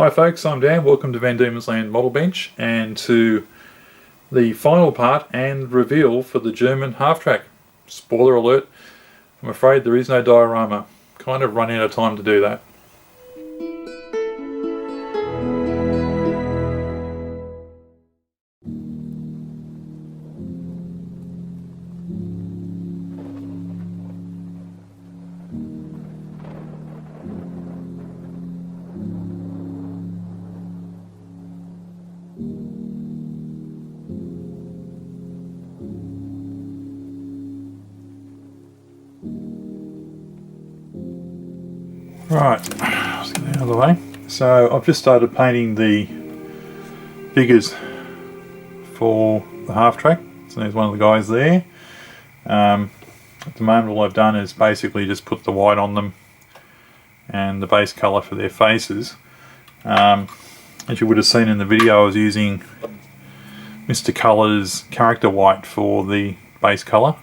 Hi folks, I'm Dan. Welcome to Van Diemen's Land Model Bench and to the final part and reveal for the German half-track. Spoiler alert, I'm afraid there is no diorama. Kind of run out of time to do that. Right, let's get out of the way. So I've just started painting the figures for the half track. So there's one of the guys there. At the moment all I've done is basically just put the white on them and the base colour for their faces. As you would have seen in the video, I was using Mr. Colour's character white for the base colour.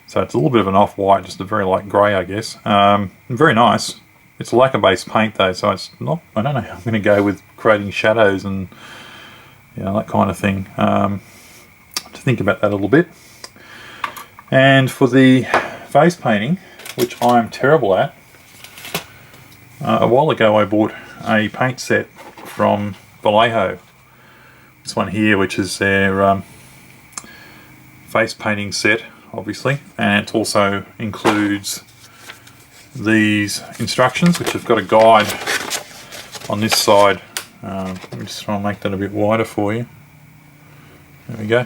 So it's a little bit of an off-white, just a very light grey I guess. Very nice. It's a lacquer based paint though, so it's not, I don't know how I'm going to go with creating shadows and that kind of thing. To think about that a little bit. And for the face painting, which I'm terrible at, a while ago I bought a paint set from Vallejo. This one here, which is their face painting set, obviously, and it also includes these instructions, which have got a guide on this side. Let me just try and make that a bit wider for you. There we go.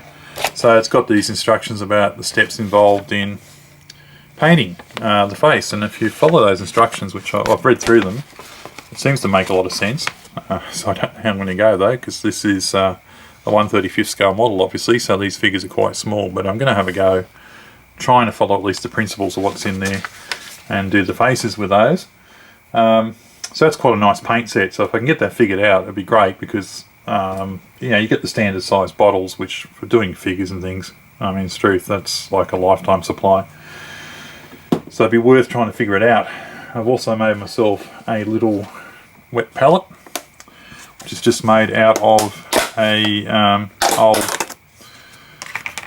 So it's got these instructions about the steps involved in painting the face, and if you follow those instructions, which I've read through them, it seems to make a lot of sense. So I don't know how I'm going to go though, because this is a 1/35 scale model obviously, so these figures are quite small, but I'm going to have a go trying to follow at least the principles of what's in there and do the faces with those. So that's quite a nice paint set, so if I can get that figured out it'd be great, because you get the standard size bottles, which for doing figures and things, I mean, in truth, that's like a lifetime supply. So it'd be worth trying to figure it out. I've also made myself a little wet palette, which is just made out of a old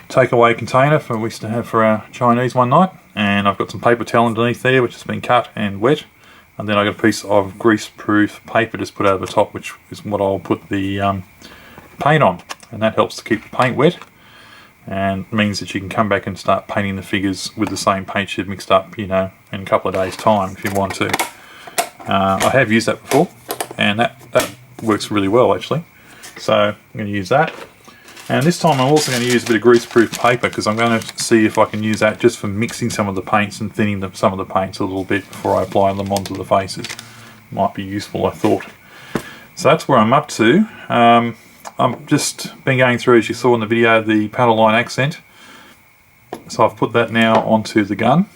takeaway container we used to have for our Chinese one night, and I've got some paper towel underneath there which has been cut and wet, and then I got a piece of grease-proof paper just put over the top, which is what I'll put the paint on, and that helps to keep the paint wet and means that you can come back and start painting the figures with the same paint you've mixed up, in a couple of days time if you want to. I have used that before, and that works really well actually, so I'm going to use that. And this time I'm also going to use a bit of grease-proof paper, because I'm going to see if I can use that just for mixing some of the paints and thinning some of the paints a little bit before I apply them onto the faces. Might be useful, I thought. So that's where I'm up to. I've just been going through, as you saw in the video, the panel line accent. So I've put that now onto the gun.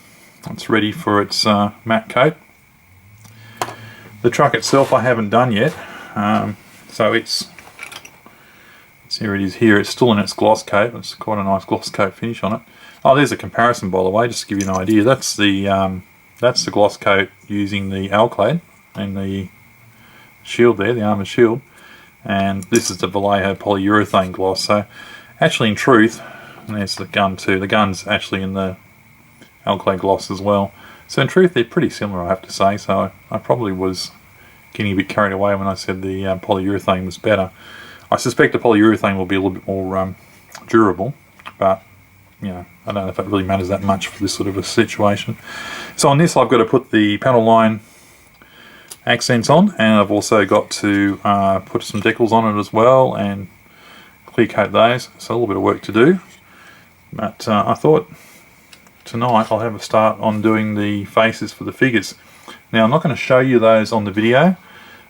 It's ready for its matte coat. The truck itself I haven't done yet. So here it is here. It's still in its gloss coat. It's quite a nice gloss coat finish on it. Oh, there's a comparison, by the way, just to give you an idea. That's the gloss coat using the Alclad and the shield there, the armoured shield, and this is the Vallejo polyurethane gloss. So actually, in truth, and there's the gun too. The gun's actually in the Alclad gloss as well. So in truth, they're pretty similar, I have to say. So I probably was getting a bit carried away when I said the polyurethane was better. I suspect the polyurethane will be a little bit more durable, but I don't know if it really matters that much for this sort of a situation. So on this I've got to put the panel line accents on, and I've also got to put some decals on it as well and clear coat those, so a little bit of work to do. But I thought tonight I'll have a start on doing the faces for the figures. Now I'm not going to show you those on the video,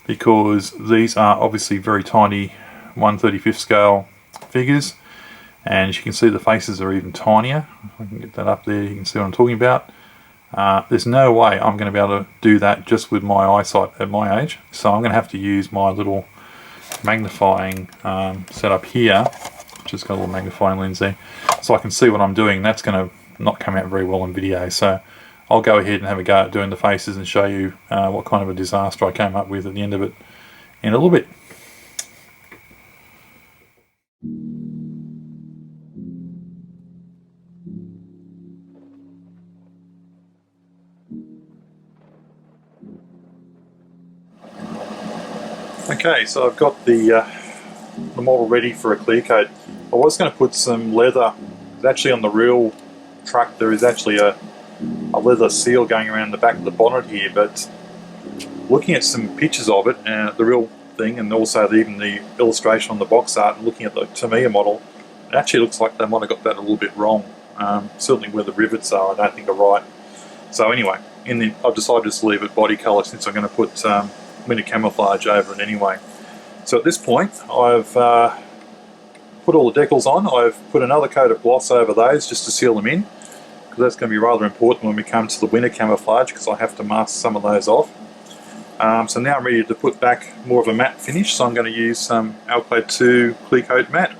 because these are obviously very tiny 1/35 scale figures, and as you can see the faces are even tinier. If I can get that up there, you can see what I'm talking about. There's no way I'm going to be able to do that just with my eyesight at my age, so I'm going to have to use my little magnifying setup here, which has got a little magnifying lens there, so I can see what I'm doing. That's going to not come out very well on video, so I'll go ahead and have a go at doing the faces and show you what kind of a disaster I came up with at the end of it in a little bit. Okay, so I've got the model ready for a clear coat. I was going to put some leather. Actually, on the real truck there is actually a leather seal going around the back of the bonnet here, but looking at some pictures of it, the real thing, and also even the illustration on the box art, and looking at the Tamiya model, it actually looks like they might have got that a little bit wrong. Certainly where the rivets are, I don't think are right. So anyway, I've decided to just leave it body colour since I'm going to put winter camouflage over it anyway. So at this point I've put all the decals on. I've put another coat of gloss over those just to seal them in, because that's going to be rather important when we come to the winter camouflage, because I have to mask some of those off. So now I'm ready to put back more of a matte finish, so I'm going to use some Alclad 2 Clear Coat Matte.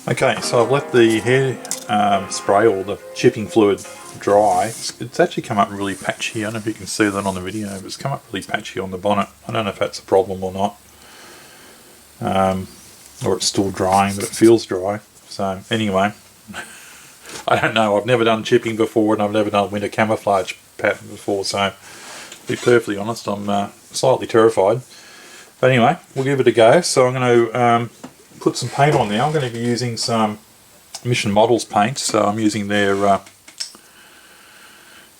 Okay, so I've let the hair spray, or the chipping fluid, dry. It's actually come up really patchy. I don't know if you can see that on the video, but it's come up really patchy on the bonnet. I don't know if that's a problem or not, or it's still drying, but it feels dry. So anyway, I don't know. I've never done chipping before, and I've never done a winter camouflage pattern before, so to be perfectly honest, I'm slightly terrified. But anyway, we'll give it a go. So I'm going to put some paint on now. I'm going to be using some Mission Models paint. So I'm using their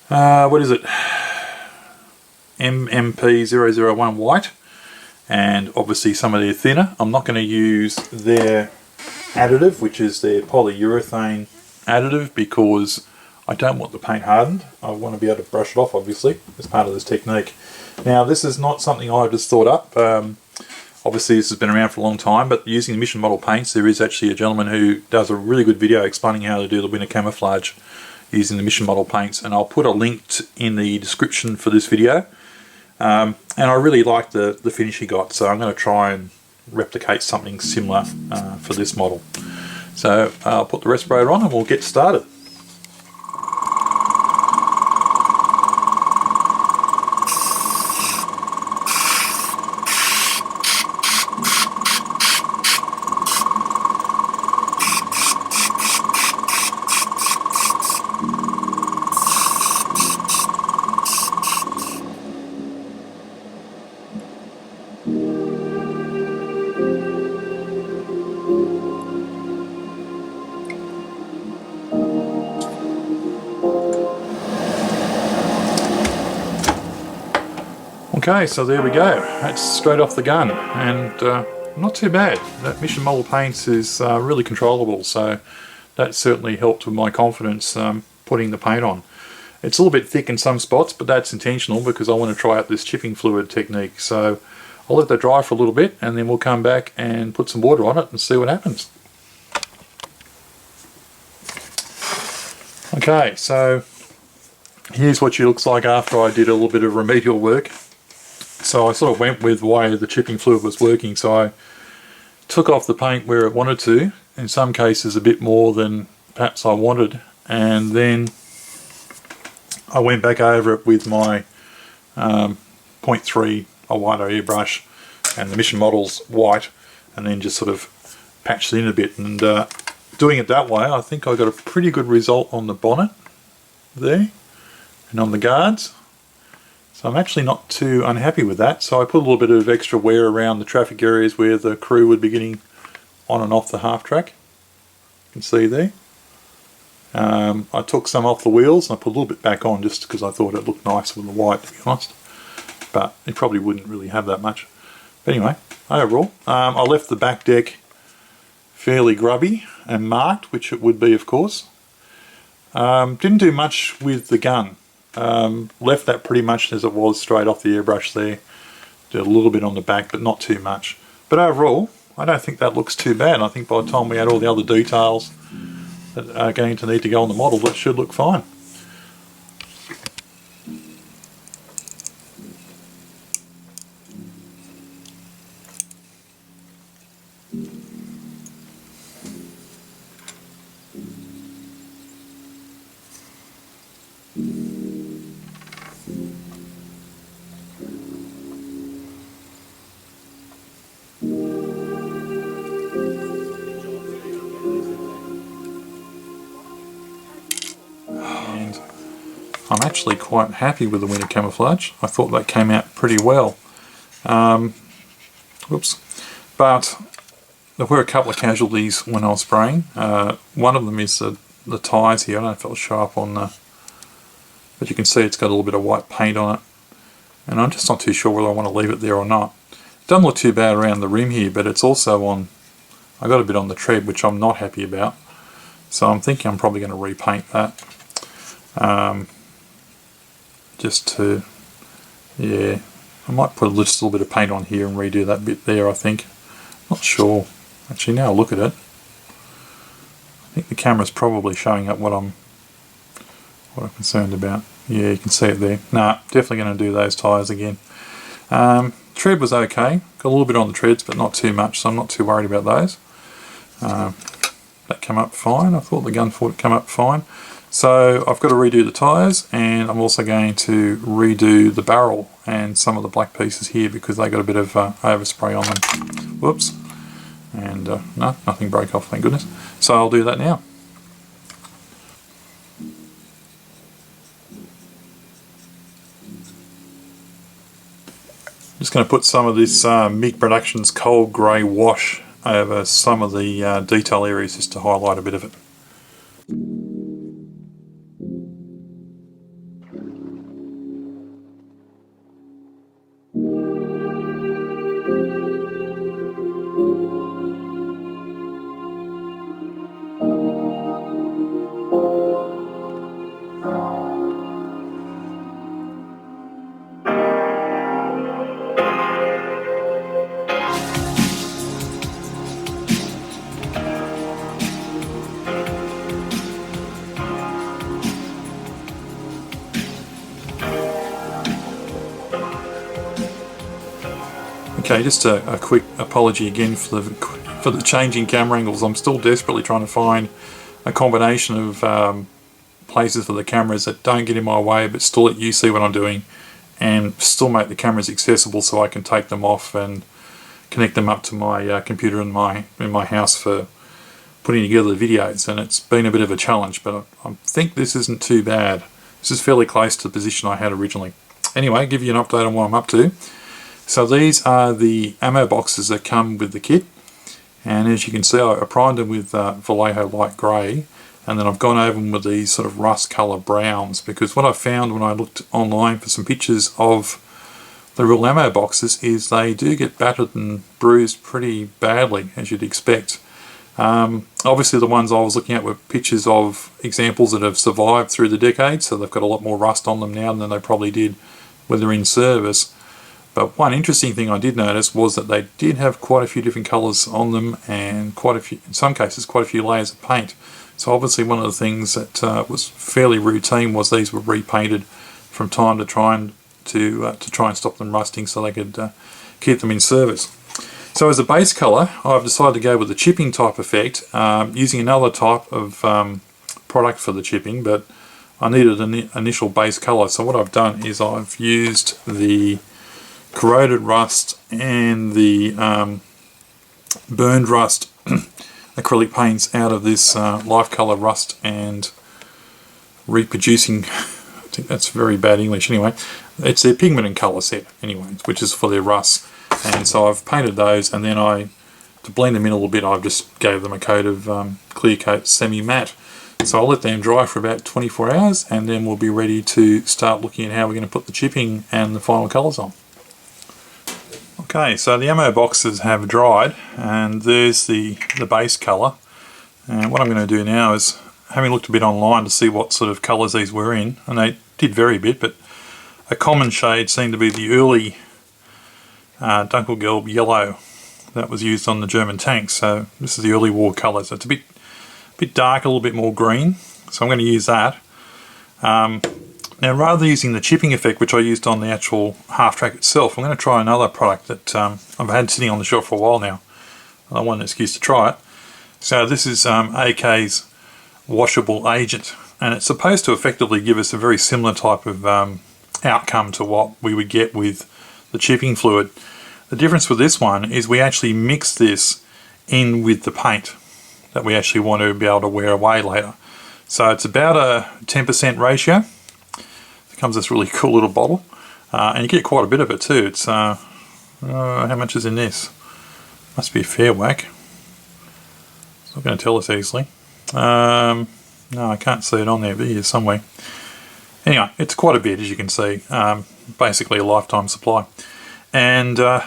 what is it, MMP001 white, and obviously some of their thinner. I'm not going to use their additive, which is their polyurethane additive, because I don't want the paint hardened. I want to be able to brush it off, obviously, as part of this technique. Now, this is not something I just thought up. Obviously this has been around for a long time, but using the Mission Model paints, there is actually a gentleman who does a really good video explaining how to do the winter camouflage using the Mission Model paints, and I'll put a link in the description for this video. And I really like the finish he got, so I'm going to try and replicate something similar for this model. So I'll put the respirator on and we'll get started. Okay, so there we go. That's straight off the gun, and not too bad. That Mission Model paints is really controllable, so that certainly helped with my confidence putting the paint on. It's a little bit thick in some spots, but that's intentional because I want to try out this chipping fluid technique. So I'll let that dry for a little bit, and then we'll come back and put some water on it and see what happens. Okay, so here's what she looks like after I did a little bit of remedial work. So I sort of went with the way the chipping fluid was working, so I took off the paint where it wanted to, in some cases a bit more than perhaps I wanted, and then I went back over it with my 0.3 white airbrush and the Mission Models white, and then just sort of patched it in a bit. And doing it that way, I think I got a pretty good result on the bonnet there and on the guards. So I'm actually not too unhappy with that. So I put a little bit of extra wear around the traffic areas where the crew would be getting on and off the half track. You can see there. I took some off the wheels and I put a little bit back on just because I thought it looked nice with the white, to be honest. But it probably wouldn't really have that much. But anyway, overall, I left the back deck fairly grubby and marked, which it would be of course. Didn't do much with the gun. Left that pretty much as it was straight off the airbrush there. Did a little bit on the back, but not too much. But overall, I don't think that looks too bad. I think by the time we add all the other details that are going to need to go on the model, that should look fine. I'm actually quite happy with the winter camouflage. I thought that came out pretty well. Whoops. But there were a couple of casualties when I was spraying. One of them is the tyres here. I don't know if it'll show up on the... But you can see it's got a little bit of white paint on it. And I'm just not too sure whether I want to leave it there or not. It doesn't look too bad around the rim here, but it's also on... I got a bit on the tread, which I'm not happy about. So I'm thinking I'm probably going to repaint that. Just to, yeah, I might put just a little bit of paint on here and redo that bit there, I think. Not sure. Actually, now I look at it, I think the camera's probably showing up what I'm concerned about. Yeah, you can see it there. Nah, definitely going to do those tyres again. Tread was okay. Got a little bit on the treads, but not too much, so I'm not too worried about those. That came up fine. I thought the gun thought it came up fine. So I've got to redo the tyres, and I'm also going to redo the barrel and some of the black pieces here because they got a bit of overspray on them. Whoops. And no, nothing broke off, thank goodness. So I'll do that now. Just going to put some of this MIG Productions cold grey wash over some of the detail areas just to highlight a bit of it. Okay, just a quick apology again for the changing camera angles. I'm still desperately trying to find a combination of places for the cameras that don't get in my way but still let you see what I'm doing and still make the cameras accessible so I can take them off and connect them up to my computer in my house for putting together the videos. And it's been a bit of a challenge, but I think this isn't too bad. This is fairly close to the position I had originally. Anyway, give you an update on what I'm up to. So these are the ammo boxes that come with the kit, and as you can see I primed them with Vallejo light grey, and then I've gone over them with these sort of rust colour browns, because what I found when I looked online for some pictures of the real ammo boxes is they do get battered and bruised pretty badly, as you'd expect. Obviously the ones I was looking at were pictures of examples that have survived through the decades, so they've got a lot more rust on them now than they probably did when they're in service. But one interesting thing I did notice was that they did have quite a few different colours on them, and quite a few, in some cases, quite a few layers of paint. So obviously one of the things that was fairly routine was these were repainted from time to try and stop them rusting so they could keep them in service. So as a base colour, I've decided to go with the chipping type effect, using another type of product for the chipping, but I needed an initial base colour. So what I've done is I've used the corroded rust and the burned rust acrylic paints out of this life colour rust and reproducing, I think that's very bad English anyway, it's their pigment and colour set anyway, which is for their rust. And so I've painted those, and then to blend them in a little bit, I've just gave them a coat of clear coat semi-matte. So I'll let them dry for about 24 hours, and then we'll be ready to start looking at how we're going to put the chipping and the final colours on. I'll Okay, so the ammo boxes have dried, and there's the base colour. And what I'm going to do now is, having looked a bit online to see what sort of colours these were in, and they did vary a bit, but a common shade seemed to be the early Dunkelgelb yellow that was used on the German tanks. So this is the early war colour, so it's a bit dark, a little bit more green, so I'm going to use that. Now, rather than using the chipping effect, which I used on the actual half track itself, I'm going to try another product that I've had sitting on the shelf for a while now. I want an excuse to try it. So this is AK's washable agent, and it's supposed to effectively give us a very similar type of outcome to what we would get with the chipping fluid. The difference with this one is we actually mix this in with the paint that we actually want to be able to wear away later. So it's about a 10% ratio. It comes this really cool little bottle, and you get quite a bit of it too. It's how much is in this? Must be a fair whack. It's not going to tell us easily. No, I can't see it on there, but here somewhere. Anyway, it's quite a bit, as you can see. Basically a lifetime supply. And I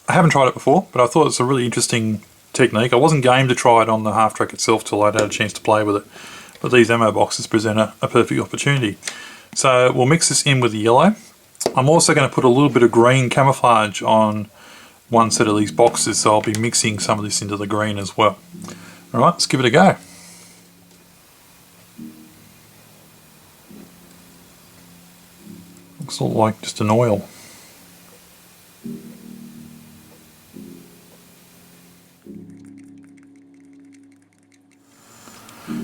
haven't tried it before, but I thought it's a really interesting technique. I wasn't game to try it on the half track itself till I'd had a chance to play with it, but these ammo boxes present a perfect opportunity. So we'll mix this in with the yellow. I'm also going to put a little bit of green camouflage on one set of these boxes, so I'll be mixing some of this into the green as well. Alright, let's give it a go. Looks sort of like just an oil.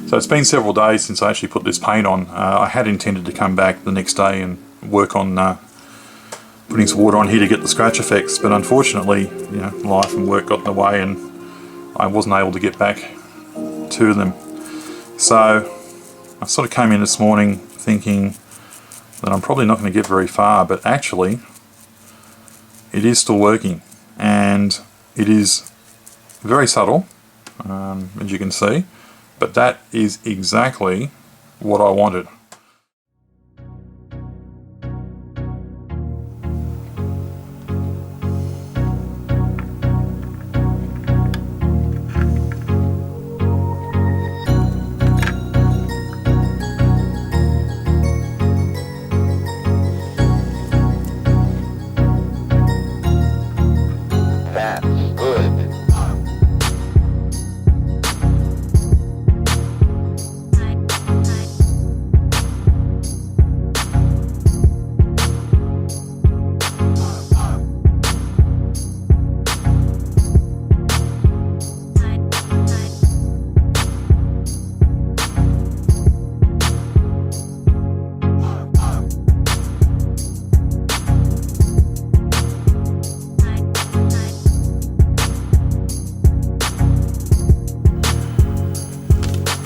So it's been several days since I actually put this paint on. I had intended to come back the next day and work on putting some water on here to get the scratch effects, but unfortunately, you know, life and work got in the way and I wasn't able to get back to them. So I sort of came in this morning thinking that I'm probably not going to get very far, but actually it is still working, and it is very subtle, as you can see, but that is exactly what I wanted.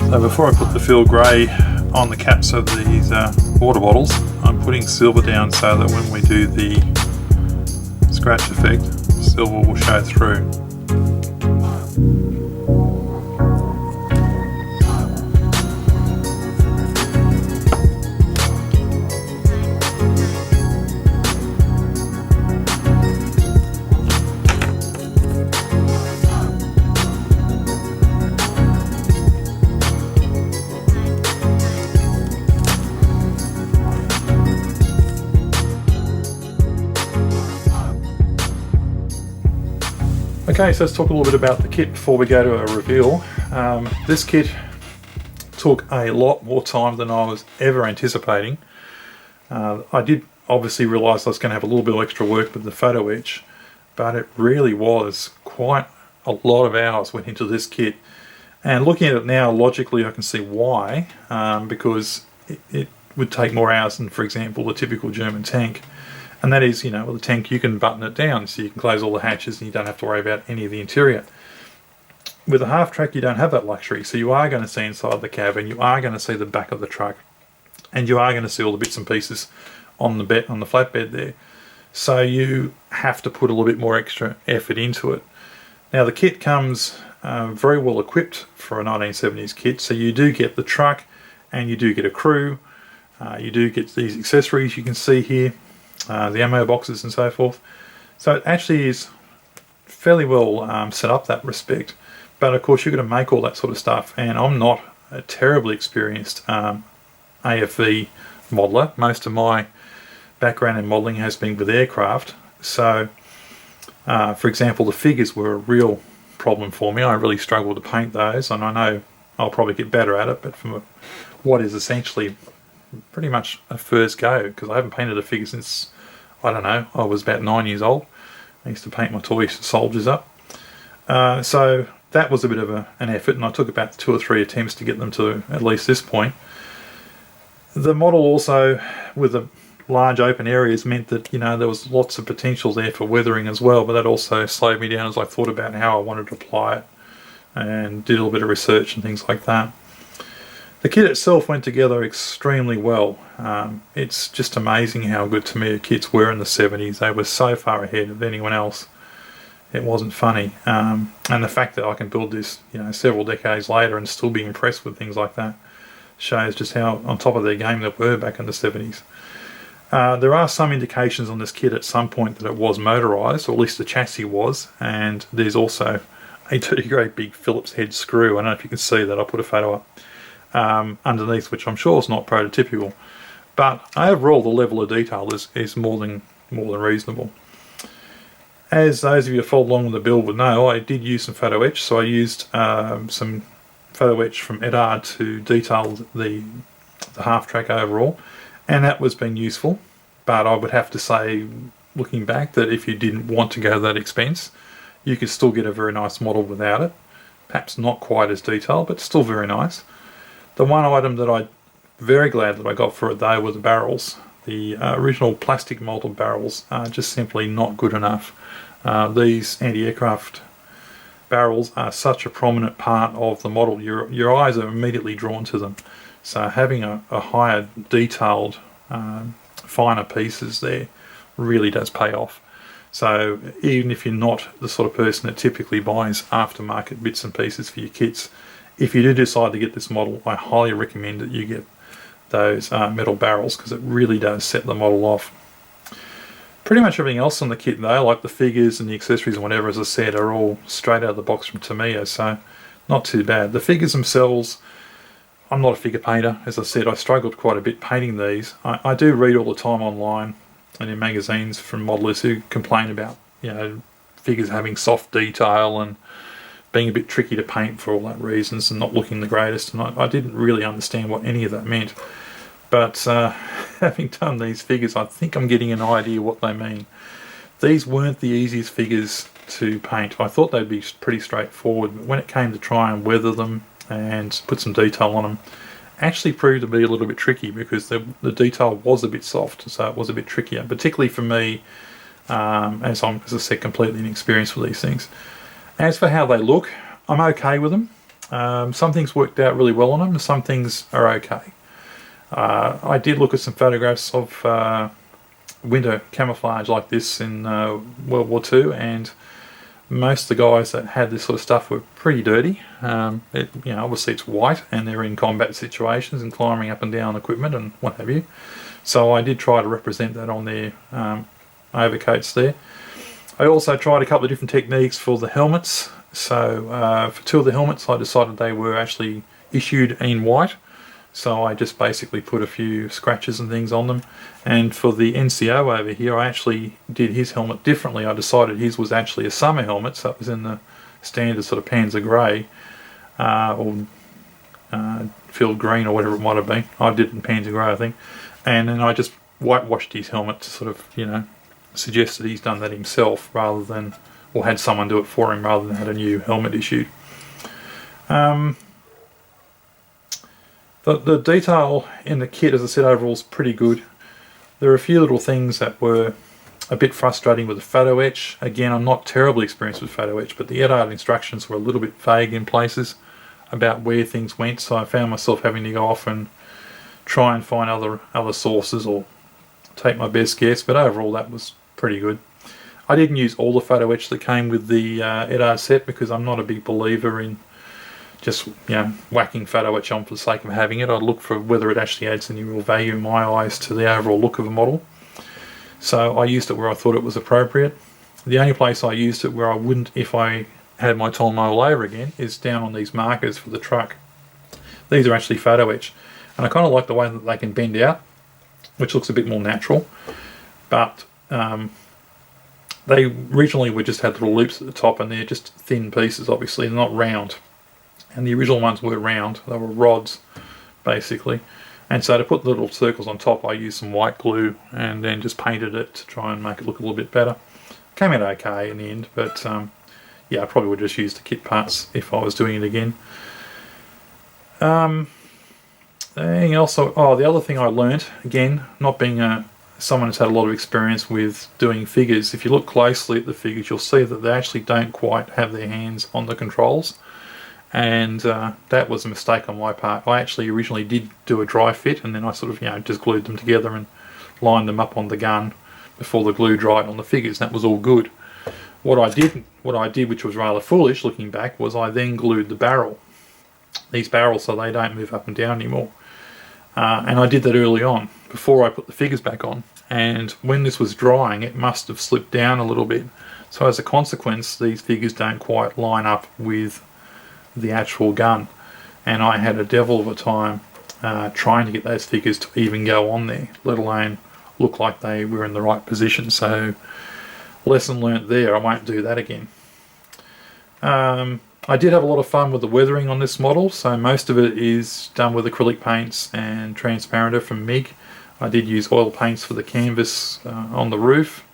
So before I put the fill grey on the caps of these water bottles, I'm putting silver down so that when we do the scratch effect, silver will show through. Okay, so let's talk a little bit about the kit before we go to a reveal. This kit took a lot more time than I was ever anticipating. I did obviously realise I was going to have a little bit of extra work with the photo etch, but it really was quite a lot of hours went into this kit. And looking at it now, logically I can see why, because it would take more hours than, for example, the typical German tank. And that is, you know, with a tank you can button it down so you can close all the hatches and you don't have to worry about any of the interior. With a half track you don't have that luxury, so you are going to see inside the cabin, you are going to see the back of the truck, and you are going to see all the bits and pieces on the flatbed there. So you have to put a little bit more extra effort into it. Now the kit comes very well equipped for a 1970s kit, so you do get the truck and you do get a crew, you do get these accessories you can see here, the ammo boxes and so forth. So it actually is fairly well set up that respect. But of course you've got to make all that sort of stuff, and I'm not a terribly experienced AFV modeller. Most of my background in modelling has been with aircraft. So for example, the figures were a real problem for me. I really struggled to paint those, and I know I'll probably get better at it, but from what is essentially pretty much a first go, because I haven't painted a figure since, I don't know, I was about 9 years old. I used to paint my toy soldiers up. So that was a bit of an effort, and I took about 2 or 3 attempts to get them to at least this point. The model also, with the large open areas, meant that, you know, there was lots of potential there for weathering as well, but that also slowed me down as I thought about how I wanted to apply it and did a little bit of research and things like that. The kit itself went together extremely well. It's just amazing how good Tamiya kits were in the 70s. They were so far ahead of anyone else. It wasn't funny. And the fact that I can build this, you know, several decades later and still be impressed with things like that shows just how on top of their game they were back in the 70s. There are some indications on this kit at some point that it was motorised, or at least the chassis was, and there's also a great big Phillips head screw. I don't know if you can see that. I'll put a photo up underneath, which I'm sure is not prototypical. But overall, the level of detail is more than reasonable. As those of you who followed along with the build would know, I did use some photo etch, so I used some photo etch from Edard to detail the half track overall, and that was been useful. But I would have to say, looking back, that if you didn't want to go to that expense, you could still get a very nice model without it. Perhaps not quite as detailed, but still very nice. The one item that I'm very glad that I got for it though were the barrels. The original plastic molded barrels are just simply not good enough. These anti-aircraft barrels are such a prominent part of the model. Your eyes are immediately drawn to them. So having a higher detailed, finer pieces there really does pay off. So even if you're not the sort of person that typically buys aftermarket bits and pieces for your kits, if you do decide to get this model, I highly recommend that you get those metal barrels, because it really does set the model off. Pretty much everything else on the kit though, like the figures and the accessories and whatever, as I said, are all straight out of the box from Tamiya, so not too bad. The figures themselves, I'm not a figure painter. As I said, I struggled quite a bit painting these. I do read all the time online and in magazines from modelers who complain about, you know, figures having soft detail and being a bit tricky to paint for all that reasons and not looking the greatest, and I didn't really understand what any of that meant. But having done these figures, I think I'm getting an idea what they mean. These weren't the easiest figures to paint. I thought they'd be pretty straightforward, but when it came to try and weather them and put some detail on them, actually proved to be a little bit tricky, because the detail was a bit soft, so it was a bit trickier, particularly for me, as I said, completely inexperienced with these things. As for how they look, I'm okay with them. Some things worked out really well on them, and some things are okay. I did look at some photographs of winter camouflage like this in World War II, and most of the guys that had this sort of stuff were pretty dirty. Obviously it's white, and they're in combat situations and climbing up and down equipment and what have you. So I did try to represent that on their overcoats there. I also tried a couple of different techniques for the helmets. So for 2 of the helmets, I decided they were actually issued in white. So I just basically put a few scratches and things on them. And for the NCO over here, I actually did his helmet differently. I decided his was actually a summer helmet, so it was in the standard sort of Panzer Grey or field green or whatever it might have been. I did it in Panzer Grey, I think. And then I just whitewashed his helmet to sort of, you know, suggest that he's done that himself rather than, or had someone do it for him rather than had a new helmet issued. The detail in the kit, as I said, overall is pretty good. There are a few little things that were a bit frustrating with the photo etch. Again, I'm not terribly experienced with photo etch, but the Edard instructions were a little bit vague in places about where things went, so I found myself having to go off and try and find other sources or take my best guess, but overall that was pretty good. I didn't use all the photo etch that came with the Edard set, because I'm not a big believer in just, you know, whacking photo etch on for the sake of having it. I look for whether it actually adds any real value in my eyes to the overall look of a model. So I used it where I thought it was appropriate. The only place I used it where I wouldn't if I had my tool all over again is down on these markers for the truck. These are actually photo etch, and I kind of like the way that they can bend out, which looks a bit more natural. But they originally were just had little loops at the top, and they're just thin pieces. Obviously, they're not round. And the original ones were round. They were rods, basically. And so to put the little circles on top, I used some white glue and then just painted it to try and make it look a little bit better. Came out okay in the end, but yeah, I probably would just use the kit parts if I was doing it again. Anything else? Oh, the other thing I learnt, again, not being someone who's had a lot of experience with doing figures, if you look closely at the figures, you'll see that they actually don't quite have their hands on the controls. And that was a mistake on my part. I actually originally did do a dry fit, and then I sort of, just glued them together and lined them up on the gun before the glue dried on the figures. That was all good. What I did, which was rather foolish looking back, was I then glued these barrels, so they don't move up and down anymore. And I did that early on, before I put the figures back on. And when this was drying, it must have slipped down a little bit. So as a consequence, these figures don't quite line up with the actual gun. And I had a devil of a time trying to get those figures to even go on there, let alone look like they were in the right position. So lesson learnt there, I won't do that again. I did have a lot of fun with the weathering on this model, so most of it is done with acrylic paints and transparenter from MIG. I did use oil paints for the canvas on the roof.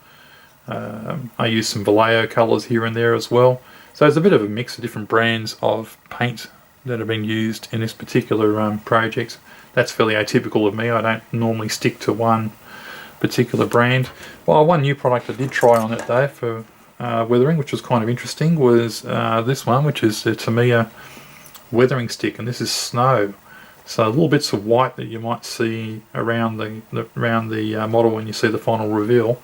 I used some Vallejo colours here and there as well. So there's a bit of a mix of different brands of paint that have been used in this particular project. That's fairly atypical of me. I don't normally stick to one particular brand. Well, one new product I did try on it though for weathering, which was kind of interesting, was this one, which is the Tamiya weathering stick, and this is snow. So little bits of white that you might see around the model when you see the final reveal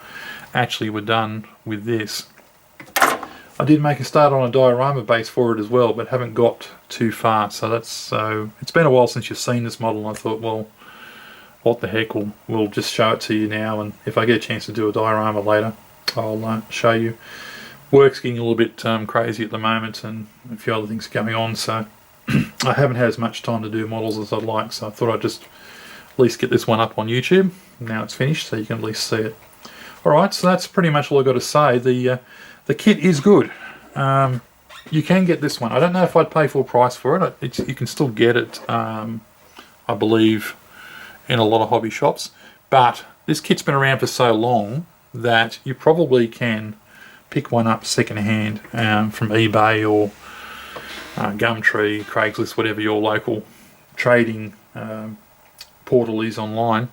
actually were done with this. I did make a start on a diorama base for it as well, but haven't got too far. So it's been a while since you've seen this model, and I thought, well, what the heck, we'll just show it to you now, and if I get a chance to do a diorama later, I'll show you. Work's getting a little bit crazy at the moment, and a few other things going on, so I haven't had as much time to do models as I'd like, so I thought I'd just at least get this one up on YouTube. Now it's finished, so you can at least see it. Alright, so that's pretty much all I've got to say. The kit is good. You can get this one. I don't know if I'd pay full price for it. You can still get it, I believe, in a lot of hobby shops, but this kit's been around for so long that you probably can pick one up secondhand from eBay or Gumtree, Craigslist, whatever your local trading portal is online.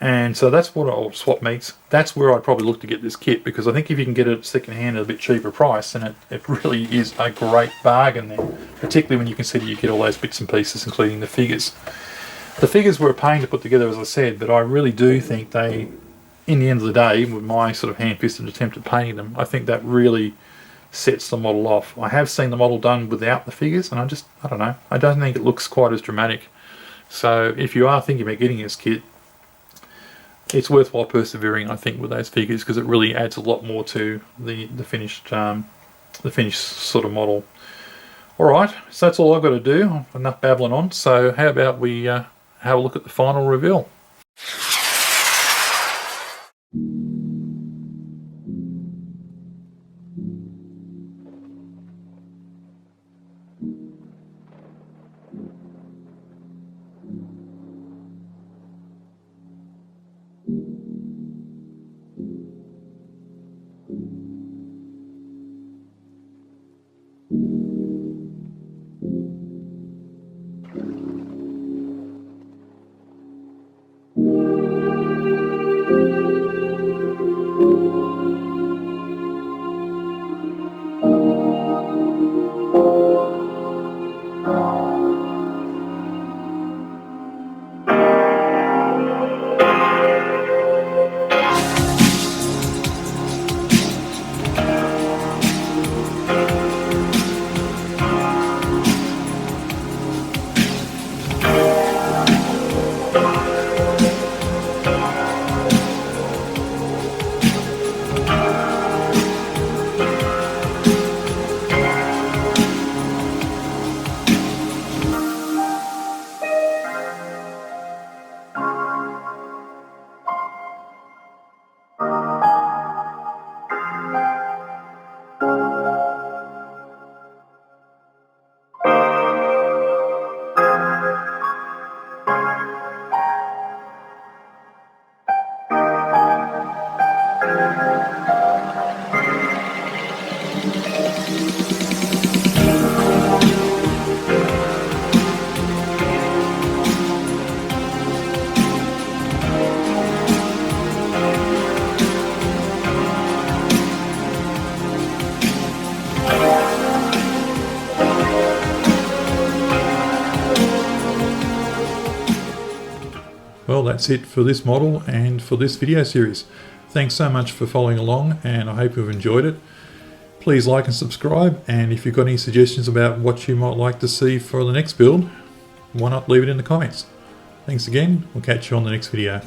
And so that's what I'll swap meets. That's where I'd probably look to get this kit, because I think if you can get it secondhand at a bit cheaper price, then it really is a great bargain there, particularly when you consider you get all those bits and pieces, including the figures. The figures were a pain to put together, as I said, but I really do think they, in the end of the day, with my sort of hand-fisted attempt at painting them, I think that really sets the model off. I have seen the model done without the figures, and I don't know, I don't think it looks quite as dramatic. So if you are thinking about getting this kit, it's worthwhile persevering, I think, with those figures, because it really adds a lot more to the finished sort of model. Alright, so that's all I've got to do. Enough babbling on, so how about we have a look at the final reveal. well, that's it for this model and for this video series. Thanks so much for following along, and I hope you've enjoyed it. Please like and subscribe, and if you've got any suggestions about what you might like to see for the next build, why not leave it in the comments. Thanks again, we'll catch you on the next video.